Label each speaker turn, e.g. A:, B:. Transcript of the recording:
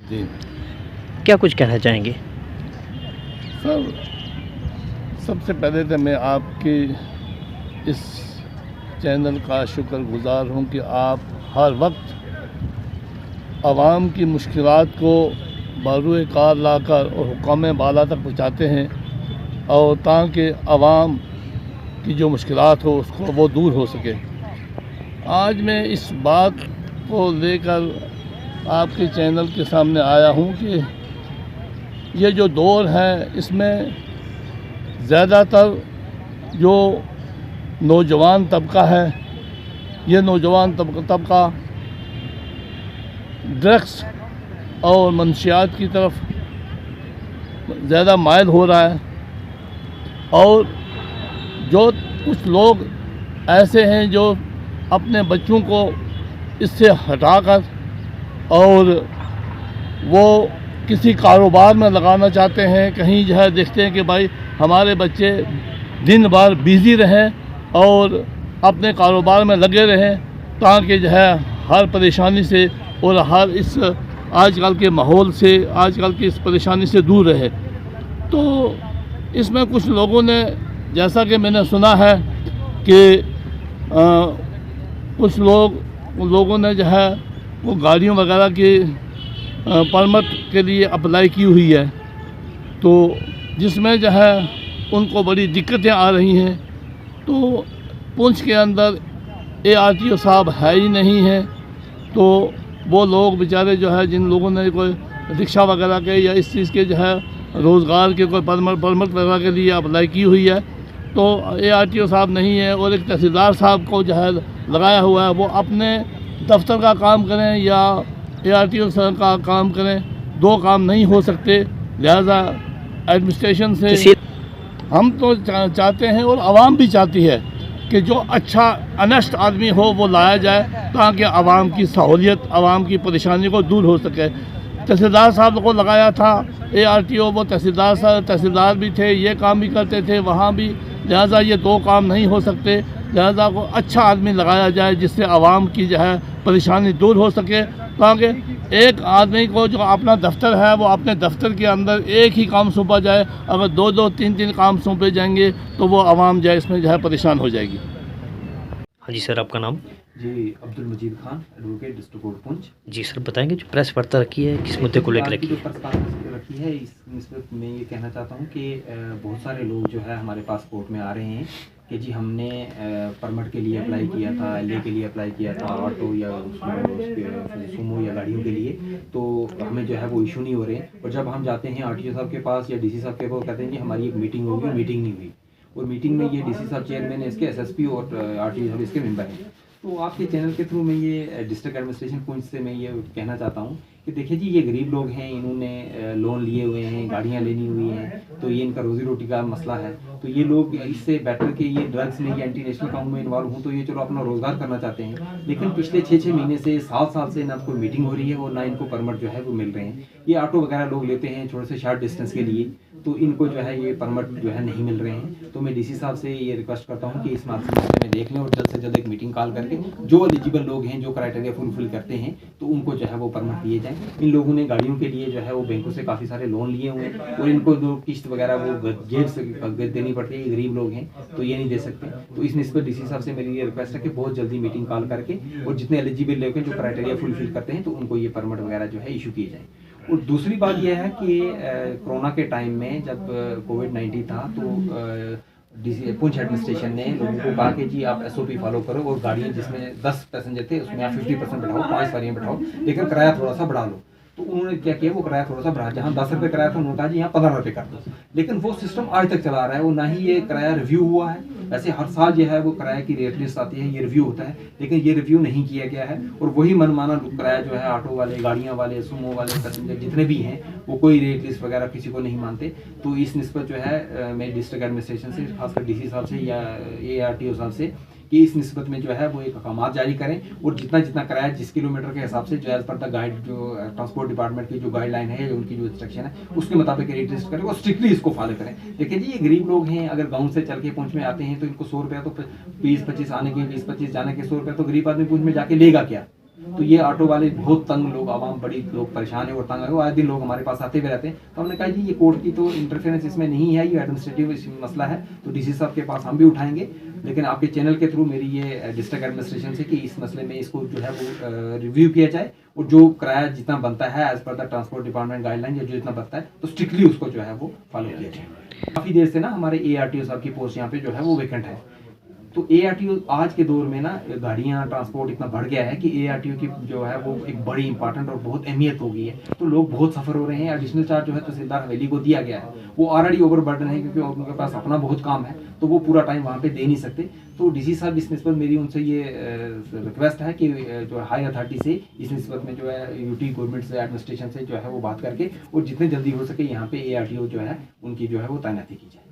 A: जी।
B: क्या कुछ कहना चाहेंगे?
A: सर, सबसे पहले तो मैं आपके इस चैनल का शुक्रगुज़ार हूँ कि आप हर वक्त आवाम की मुश्किलात को बारूए कार लाकर और हुक्काम बाला तक पहुँचाते हैं और ताकि आवाम की जो मुश्किलात हो उसको वो दूर हो सके। आज मैं इस बात को लेकर आपके चैनल के सामने आया हूँ कि ये जो दौर है इसमें ज़्यादातर जो नौजवान तबका है, ये नौजवान तबका ड्रग्स और मंशियात की तरफ ज़्यादा माइल हो रहा है और जो कुछ लोग ऐसे हैं जो अपने बच्चों को इससे हटाकर और वो किसी कारोबार में लगाना चाहते हैं। कहीं जो है देखते हैं कि भाई हमारे बच्चे दिन भर बिज़ी रहें और अपने कारोबार में लगे रहें ताकि जो है हर परेशानी से और हर इस आजकल के माहौल से, आजकल की इस परेशानी से दूर रहे। तो इसमें कुछ लोगों ने, जैसा कि मैंने सुना है कि कुछ लोगों ने जो है वो गाड़ियों वगैरह की परमिट के लिए अप्लाई की हुई है, तो जिसमें जो है उनको बड़ी दिक्कतें आ रही हैं। तो पुंछ के अंदर ARTO साहब है ही नहीं है, तो वो लोग बेचारे जो है जिन लोगों ने कोई रिक्शा वगैरह के या इस चीज़ के जो है रोज़गार के कोई परमिट वगैरह के लिए अप्लाई की हुई है, तो ARTO साहब नहीं है और एक तहसीलदार साहब को जो है लगाया हुआ है। वो अपने दफ्तर का काम करें या ARTO साहब का काम करें, दो काम नहीं हो सकते। लिहाजा एडमिनिस्ट्रेशन से हम तो चाहते हैं और आवाम भी चाहती है कि जो अच्छा अनेस्ट आदमी हो वो लाया जाए ताकि आवाम की सहूलियत, आवाम की परेशानी को दूर हो सके। तहसीलदार साहब को लगाया था ARTO, वो तहसीलदार भी थे, ये काम भी करते थे वहाँ भी। लिहाजा ये दो काम नहीं हो सकते, लिहाजा को अच्छा आदमी लगाया जाए जिससे आवाम की जो है परेशानी दूर हो सके, ताकि एक आदमी को जो अपना दफ्तर है वो अपने दफ्तर के अंदर एक ही काम सौंपा जाए। अगर दो तीन काम सौंपे जाएंगे तो वो आवाम जो है इसमें जो है परेशान हो जाएगी।
B: हाँ जी सर, आपका नाम?
C: जी, Abdul Majeed Khan, advocate, district court Poonch.
B: जी सर, बताएंगे जो प्रेस वार्ता रखी है किस मुद्दे को लेकर रखी है?
C: प्रेस वार्ता रखी है इस निस्बत में ये कहना चाहता हूँ कि बहुत सारे लोग जो है हमारे पास कोर्ट में आ रहे हैं कि जी हमने परमिट के लिए अप्लाई किया था, LA के लिए अप्लाई किया था, ऑटो या उसके सुमो या गाड़ियों के लिए, तो हमें जो है वो इशू नहीं हो रहे हैं। और जब हम जाते हैं RTO साहब के पास या DC साहब के पास, कहते हैं कि हमारी एक मीटिंग होगी, मीटिंग नहीं हुई। और मीटिंग में ये DC साहब चेयरमैन है इसके, SSP और RTO साहब इसके मेंबर हैं। तो आपके चैनल के थ्रू मैं ये डिस्ट्रिक्ट एडमिनिस्ट्रेशन पुंछ से मैं ये कहना चाहता हूँ कि देखिए जी, ये गरीब लोग हैं, इन्होंने लोन लिए हुए हैं, गाड़ियाँ लेनी हुई हैं, तो ये इनका रोजी रोटी का मसला है। तो ये लोग इससे बेटर के ये ड्रग्स में या एंटी नेशनल काउंट में इन्वॉल्व हूँ तो ये चलो अपना रोजगार करना चाहते हैं, लेकिन पिछले 6-6 महीने से, साल से ना कोई मीटिंग हो रही है और ना इनको परमिट जो है वो मिल रहे हैं। ये ऑटो वगैरह लोग लेते हैं थोड़े से शॉर्ट डिस्टेंस के लिए, तो इनको जो है ये परमिट जो है नहीं मिल रहे हैं। तो मैं DC साहब से ये रिक्वेस्ट करता हूँ कि इस मामले में देख लें और जल्द से जल्द एक मीटिंग कॉल करके जो एलिजिबल लोग हैं, जो क्राइटेरिया फुलफिल करते हैं, तो उनको जो है वो परमिट दिए जाएँ। इन लोगों ने गाड़ियों के लिए जो है वो बैंकों से काफ़ी सारे लोन लिए हुए हैं और इनको जो किस्त वगैरह वो जेब से देनी पड़ती है, गरीब लोग हैं तो ये नहीं दे सकते। तो इस निस्बत DC साहब से मेरी ये रिक्वेस्ट है कि बहुत जल्दी मीटिंग कॉल करके और जितने एलिजिबल लोग हैं जो क्राइटेरिया फुलफिल करते हैं तो उनको ये परमिट वगैरह जो है इशू किए जाएँ। और दूसरी बात यह है कि कोरोना के टाइम में जब COVID-19 था तो पुंछ एडमिनिस्ट्रेशन ने लोगों को कहा कि जी आप SOP फॉलो करो और गाड़ियाँ जिसमें 10 पैसेंजर थे उसमें आप 50% बैठाओ, 5 सवारियाँ बैठाओ, लेकिन किराया थोड़ा सा बढ़ा लो। तो उन्होंने क्या किया, वो किराया थोड़ा सा बढ़ा, जहाँ 10 रुपये किराया था उन्होंने कहा जी यहाँ 15 रुपये कर दो। लेकिन वो सिस्टम आज तक चला रहा है, वो ना ही ये किराया रिव्यू हुआ है। वैसे हर साल जो है वो किराए की रेट लिस्ट आती है, ये रिव्यू होता है, लेकिन ये रिव्यू नहीं किया गया है और वही मनमाना किराया जो है ऑटो वाले, गाड़ियाँ वाले, सुमो वाले, पैसेंजर जितने भी हैं वो कोई रेट लिस्ट वगैरह किसी को नहीं मानते। तो इस निस्बत जो है मैं डिस्ट्रिक्ट एडमिनिस्ट्रेशन से, खासकर DC साहब से या ARTO साहब से, कि इस निस्बत में जो है वो एक अहकाम जारी करें और जितना किराया जिस किलोमीटर के हिसाब से जो एज पर द गाइड, जो ट्रांसपोर्ट डिपार्टमेंट की जो गाइडलाइन है, उनकी जो इंस्ट्रक्शन है उसके मुताबिक रेट लिस्ट करें और स्ट्रिक्टली इसको फॉलो करें। देखिए जी, ये गरीब लोग हैं, अगर गाँव से चल के पुंछ में आते हैं तो इनको 100 रुपया तो 20-25 आने के, 20-25 जाने के 100 रुपया तो गरीब आदमी पुंछ में जाके लेगा क्या? तो ये ऑटो वाले बहुत तंग लोग, आवाम बड़ी लोग परेशान है और तंग है, वो आए दिन लोग हमारे पास आते हुए रहते हैं। तो हमने कहा जी ये कोर्ट की तो इंटरफेरेंस इसमें नहीं है, ये एडमिनिस्ट्रेटिव मसला है, तो डीसी साहब के पास हम भी उठाएंगे, लेकिन आपके चैनल के थ्रू मेरी ये डिस्ट्रिक्ट एडमिनिस्ट्रेशन से कि इस मसले में इसको जो है वो रिव्यू किया जाए और जो किराया जितना बनता है as per the transport department guideline या जो जितना बनता है तो स्ट्रिक्टली उसको जो है वो फॉलो किया जाए। काफ़ी देर से ना हमारे ARTO साहब की पोस्ट यहाँ पे जो है वो वेकेंट है, तो ARTO आज के दौर में ना गाड़ियाँ ट्रांसपोर्ट इतना बढ़ गया है कि ARTO की जो है वो एक बड़ी इंपॉर्टेंट और बहुत अहमियत हो गई है, तो लोग बहुत सफ़र हो रहे हैं। एडिशनल चार्ज जो है तहसीलदार हवेली को दिया गया है, वो ऑलरेडी ओवरबर्डन है क्योंकि उनके पास अपना बहुत काम है, तो वो पूरा टाइम वहाँ पे दे नहीं सकते। तो डीसी साहब इस निस्बत मेरी उनसे ये रिक्वेस्ट है कि जो हाई अथॉरिटी से इस निस्बत में जो है यूटी गवर्नमेंट से एडमिनिस्ट्रेशन से जो है वो बात करके और जितने जल्दी हो सके यहाँ पे ARTO जो है उनकी जो है वो तैनाती की जाए।